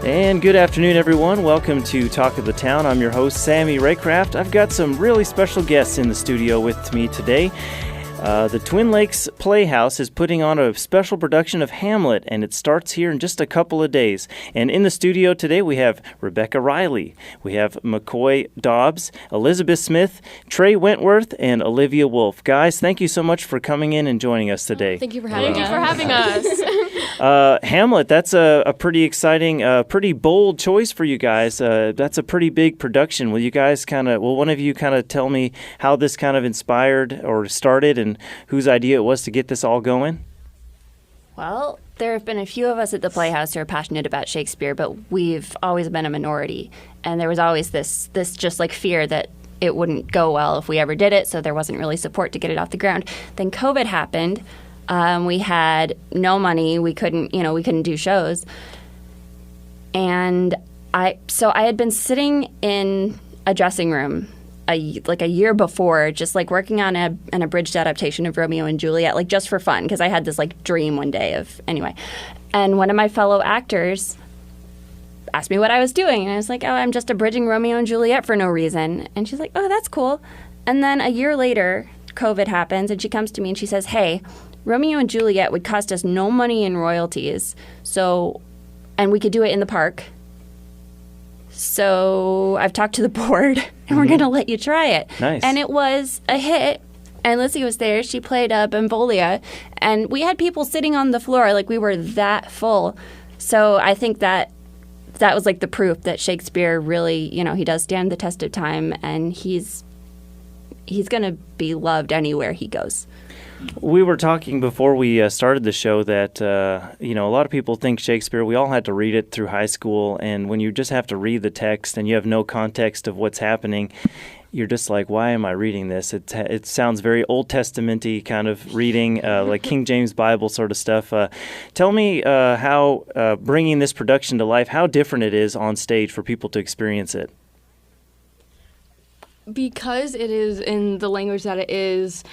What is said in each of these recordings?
And good afternoon, everyone. Welcome to Talk of the Town. I'm your host, Sammy Raycraft. I've got some really special guests in the studio with me today. The Twin Lakes Playhouse is putting on a special production of Hamlet, and it starts here in just a couple of days. And in the studio today, we have Rebecca Riley, we have McKoy Dobbs, Elizabeth Smith, Trey Wentworth, and Olivia Wolfe. Guys, thank you so much for coming in and joining us today. Thank you for having us. Hamlet, that's a pretty exciting, pretty bold choice for you guys. That's a pretty big production. Will one of you kind of tell me how this kind of inspired or started and whose idea it was to get this all going? Well, there have been a few of us at the Playhouse who are passionate about Shakespeare, but we've always been a minority. And there was always this just like fear that it wouldn't go well if we ever did it, so there wasn't really support to get it off the ground. Then COVID happened. We had no money. We couldn't do shows. And I had been sitting in a dressing room a year before, just like working on an abridged adaptation of Romeo and Juliet, like just for fun, because I had this like dream one day and one of my fellow actors asked me what I was doing, and I was like, oh, I'm just abridging Romeo and Juliet for no reason. And she's like, oh, that's cool. And then a year later, COVID happens, and she comes to me and she says, hey, Romeo and Juliet would cost us no money in royalties, and we could do it in the park. So I've talked to the board, and we're going to let you try it. Nice. And it was a hit. And Lizzy was there. She played Benvolio. And we had people sitting on the floor. Like, we were that full. So I think that was like the proof that Shakespeare really, he does stand the test of time. And he's going to be loved anywhere he goes. We were talking before we started the show that, a lot of people think Shakespeare, we all had to read it through high school, and when you just have to read the text and you have no context of what's happening, you're just like, why am I reading this? It sounds very Old Testament-y kind of reading, like King James Bible sort of stuff. Tell me how bringing this production to life, how different it is on stage for people to experience it. Because it is in the language that it is,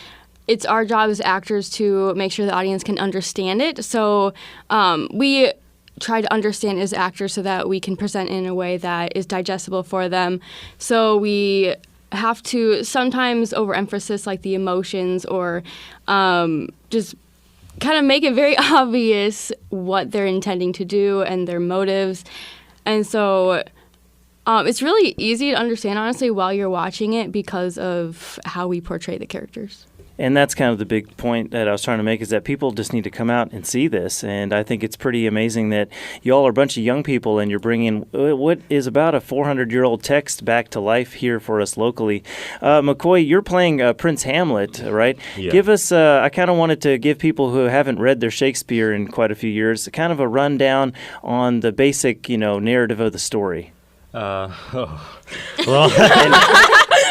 it's our job as actors to make sure the audience can understand it. So we try to understand as actors so that we can present in a way that is digestible for them. So we have to sometimes overemphasize like the emotions or just kind of make it very obvious what they're intending to do and their motives. And so it's really easy to understand, honestly, while you're watching it because of how we portray the characters. And that's kind of the big point that I was trying to make, is that people just need to come out and see this. And I think it's pretty amazing that you all are a bunch of young people and you're bringing what is about a 400-year-old text back to life here for us locally. McKoy, you're playing Prince Hamlet, right? Yeah. Give us, I kind of wanted to give people who haven't read their Shakespeare in quite a few years kind of a rundown on the basic, narrative of the story. Well,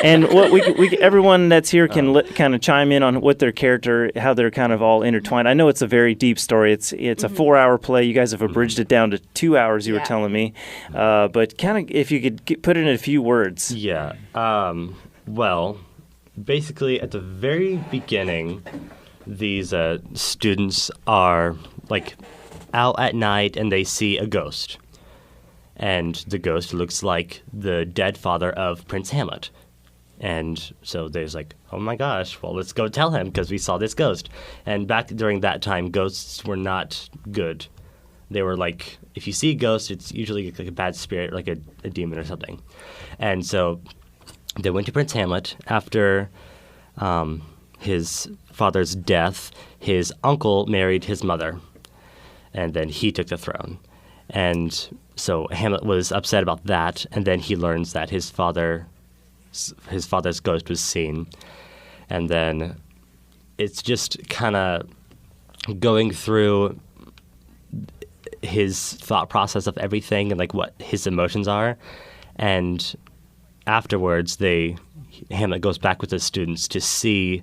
and what we everyone that's here can kind of chime in on what their character, how they're kind of all intertwined. I know it's a very deep story. It's a 4-hour play. You guys have abridged it down to 2 hours. You were telling me, but kind of if you could put it in a few words. Yeah. Well, basically at the very beginning, these students are like out at night and they see a ghost. And the ghost looks like the dead father of Prince Hamlet. And so there's like, oh my gosh, well, let's go tell him because we saw this ghost. And back during that time, ghosts were not good. They were like, if you see a ghost, it's usually like a bad spirit, like a demon or something. And so they went to Prince Hamlet. After his father's death, his uncle married his mother. And then he took the throne. And so Hamlet was upset about that, and then he learns that his father's ghost was seen. And then it's just kind of going through his thought process of everything and like what his emotions are. And afterwards, Hamlet goes back with his students to see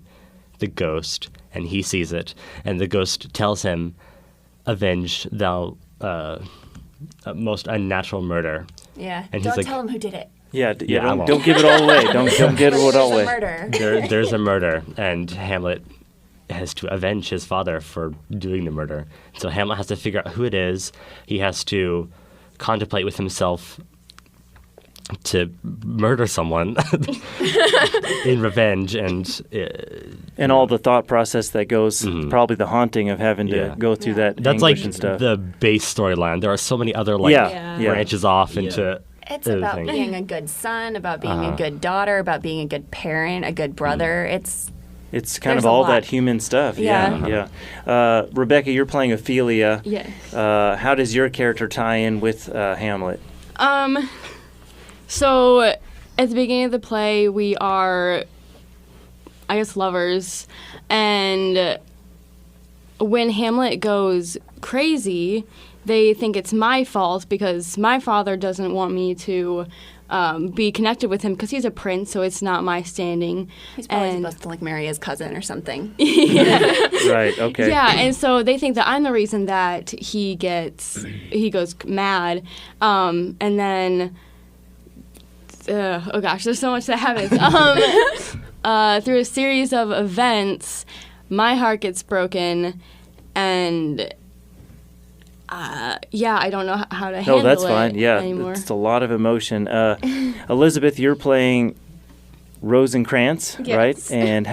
the ghost, and he sees it. And the ghost tells him, avenge thou most unnatural murder. Yeah. And don't he's tell him who did it. Don't give it all away. Don't give it all away. There's a murder, and Hamlet has to avenge his father for doing the murder. So Hamlet has to figure out who it is. He has to contemplate with himself to murder someone in revenge, and all the thought process that goes, probably the haunting of having to go through that that's anguish like and stuff. the base storyline. There are so many other branches off into It's about things. being a good son, about being a good daughter, about being a good parent, a good brother. It's kind there's of a all lot. that human stuff. Yeah. Rebecca, you're playing Ophelia. Yes. How does your character tie in with Hamlet? So at the beginning of the play, we are, I guess, lovers. And when Hamlet goes crazy, they think it's my fault because my father doesn't want me to be connected with him because he's a prince, so it's not my standing. He's probably supposed to like marry his cousin or something. Right, okay. Yeah, and so they think that I'm the reason that he goes mad. And then, oh gosh, there's so much that happens. Through a series of events, my heart gets broken, and I don't know how to handle it. No, that's fine. Yeah, anymore. it's a lot of emotion. Elizabeth, you're playing Rosencrantz, Yes. right? And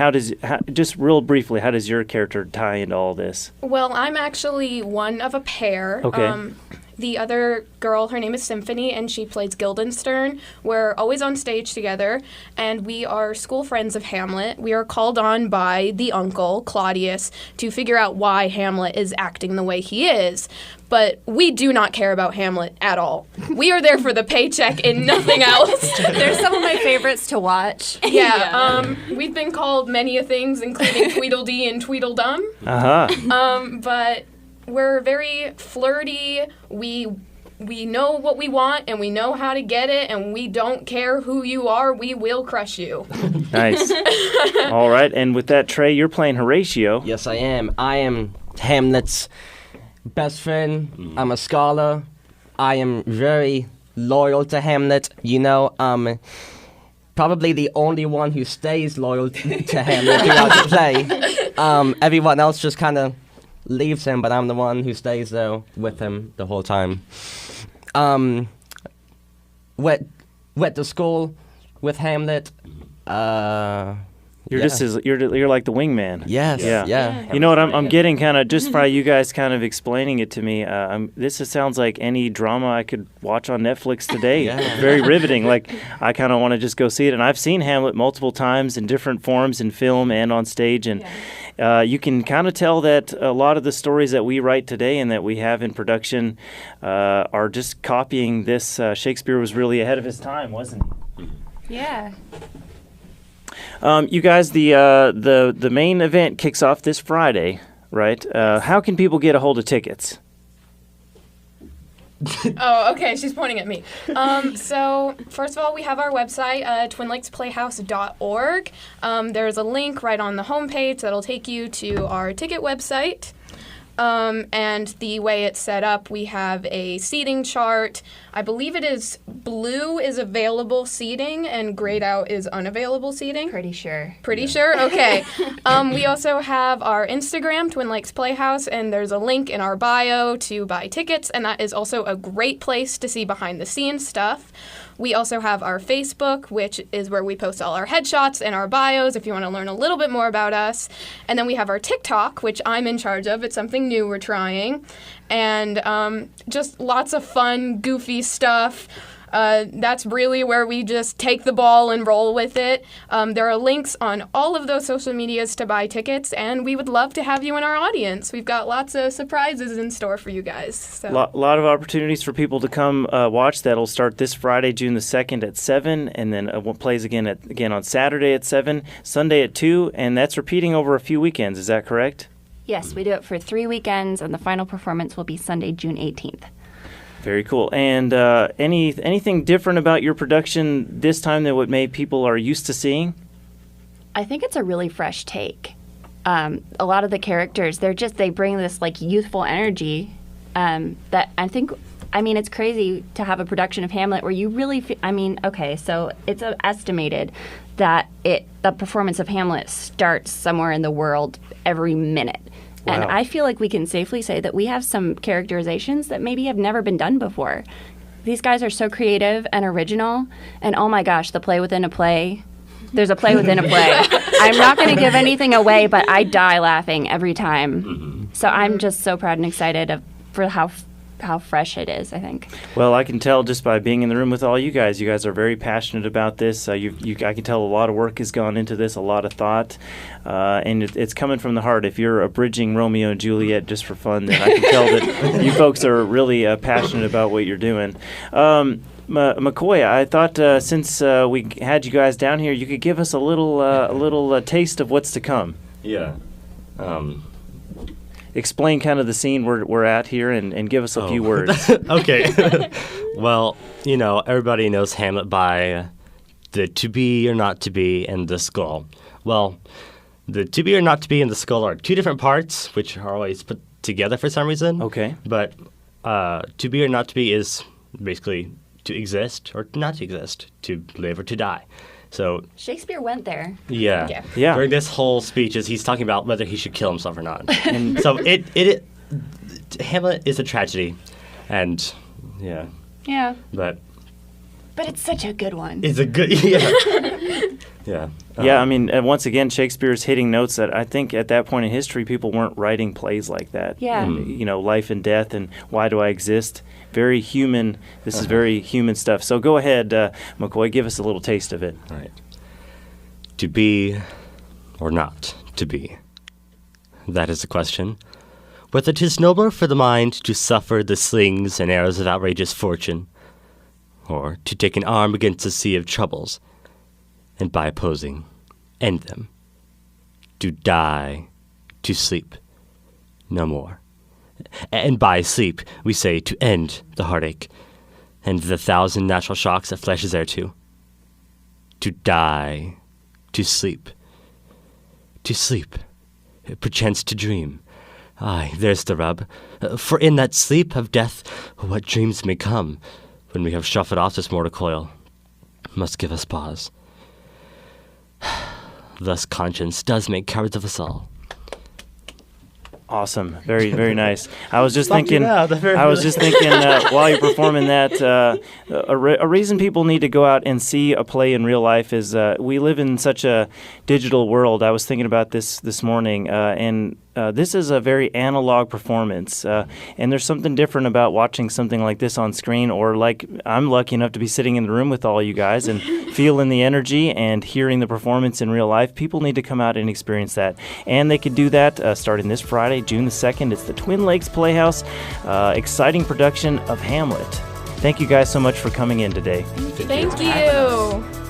just real briefly, how does your character tie into all this? Well, I'm actually one of a pair. Okay. The other girl, her name is Symphony, and she plays Guildenstern. We're always on stage together, and we are school friends of Hamlet. We are called on by the uncle, Claudius, to figure out why Hamlet is acting the way he is. But we do not care about Hamlet at all. We are there for the paycheck and nothing else. They're some of my favorites to watch. Yeah, we've been called many a things, including Tweedledee and Tweedledum. But we're very flirty. We know what we want, and we know how to get it, and we don't care who you are. We will crush you. Nice. All right, and with that, Trey, you're playing Horatio. Yes, I am. I am Hamlet's best friend. I'm a scholar. I am very loyal to Hamlet. Probably the only one who stays loyal to Hamlet throughout the play. Everyone else just kind of leaves him, but I'm the one who stays there with him the whole time. Went to school with Hamlet. You're you're like the wingman. Yes. Yeah. You know what I'm getting kind of just by you guys kind of explaining it to me. This sounds like any drama I could watch on Netflix today. Yeah. Very riveting. Like I kind of want to just go see it. And I've seen Hamlet multiple times in different forms in film and on stage. And you can kind of tell that a lot of the stories that we write today and that we have in production are just copying this. Shakespeare was really ahead of his time, wasn't he? Yeah. You guys, the main event kicks off this Friday, right? How can people get a hold of tickets? Oh, okay, she's pointing at me. So, first of all, we have our website, twinlakesplayhouse.org. There's a link right on the homepage that'll take you to our ticket website. And the way it's set up, we have a seating chart. I believe it is blue is available seating and grayed out is unavailable seating. Pretty sure. Pretty sure? Okay. We also have our Instagram, Twin Lakes Playhouse, and there's a link in our bio to buy tickets, and that is also a great place to see behind-the-scenes stuff. We also have our Facebook, which is where we post all our headshots and our bios if you want to learn a little bit more about us. And then we have our TikTok, which I'm in charge of. It's something new we're trying. And just lots of fun, goofy stuff. That's really where we just take the ball and roll with it. There are links on all of those social medias to buy tickets, and we would love to have you in our audience. We've got lots of surprises in store for you guys. So. Lot of opportunities for people to come watch. That'll start this Friday, June the 2nd at 7, and then plays again on Saturday at 7, Sunday at 2, and that's repeating over a few weekends. Is that correct? Yes, we do it for 3 weekends, and the final performance will be Sunday, June 18th. Very cool. And anything different about your production this time than what people are used to seeing? I think it's a really fresh take. A lot of the characters, they bring this like youthful energy that I think, it's crazy to have a production of Hamlet where you really, so it's estimated that the performance of Hamlet starts somewhere in the world every minute. And Wow. I feel like we can safely say that we have some characterizations that maybe have never been done before. These guys are so creative and original. And oh my gosh, the play within a play. There's a play within a play. I'm not going to give anything away, but I die laughing every time. So I'm just so proud and excited for how fresh it is, I think. Well, I can tell just by being in the room with all you guys. You guys are very passionate about this. I can tell a lot of work has gone into this, a lot of thought, and it's coming from the heart. If you're abridging Romeo and Juliet just for fun, then I can tell that you folks are really passionate about what you're doing. McKoy, I thought since we had you guys down here, you could give us a little taste of what's to come. Yeah. Explain kind of the scene we're at here and give us a few words. Okay. Well, everybody knows Hamlet by the to be or not to be and the skull. Well, the to be or not to be and the skull are two different parts, which are always put together for some reason. Okay. But to be or not to be is basically to exist or not to exist, to live or to die. So Shakespeare went there. yeah. During this whole speech, he's talking about whether he should kill himself or not. And so it Hamlet is a tragedy, and yeah. Yeah. But it's such a good one. it's a good yeah. Yeah, I mean, once again, Shakespeare's hitting notes that I think at that point in history, people weren't writing plays like that. Yeah. And, life and death and why do I exist? Very human. This is very human stuff. So go ahead, McKoy, give us a little taste of it. All right. To be or not to be? That is the question. Whether 'tis nobler for the mind to suffer the slings and arrows of outrageous fortune, or to take an arm against a sea of troubles, and by opposing, end them. To die, to sleep, no more. And by sleep, we say to end the heartache, and the thousand natural shocks that flesh is heir to. To die, to sleep, perchance to dream. Aye, there's the rub. For in that sleep of death, what dreams may come, when we have shuffled off this mortal coil, must give us pause. Thus conscience does make cowards of us all. Awesome. Very, very nice. I was just Fuck you thinking, now, while you're performing that, a reason people need to go out and see a play in real life is we live in such a digital world. I was thinking about this morning, and this is a very analog performance, and there's something different about watching something like this on screen, or like I'm lucky enough to be sitting in the room with all you guys and feeling the energy and hearing the performance in real life. People need to come out and experience that, and they can do that starting this Friday, June the 2nd. It's the Twin Lakes Playhouse, exciting production of Hamlet. Thank you guys so much for coming in today. Thank you.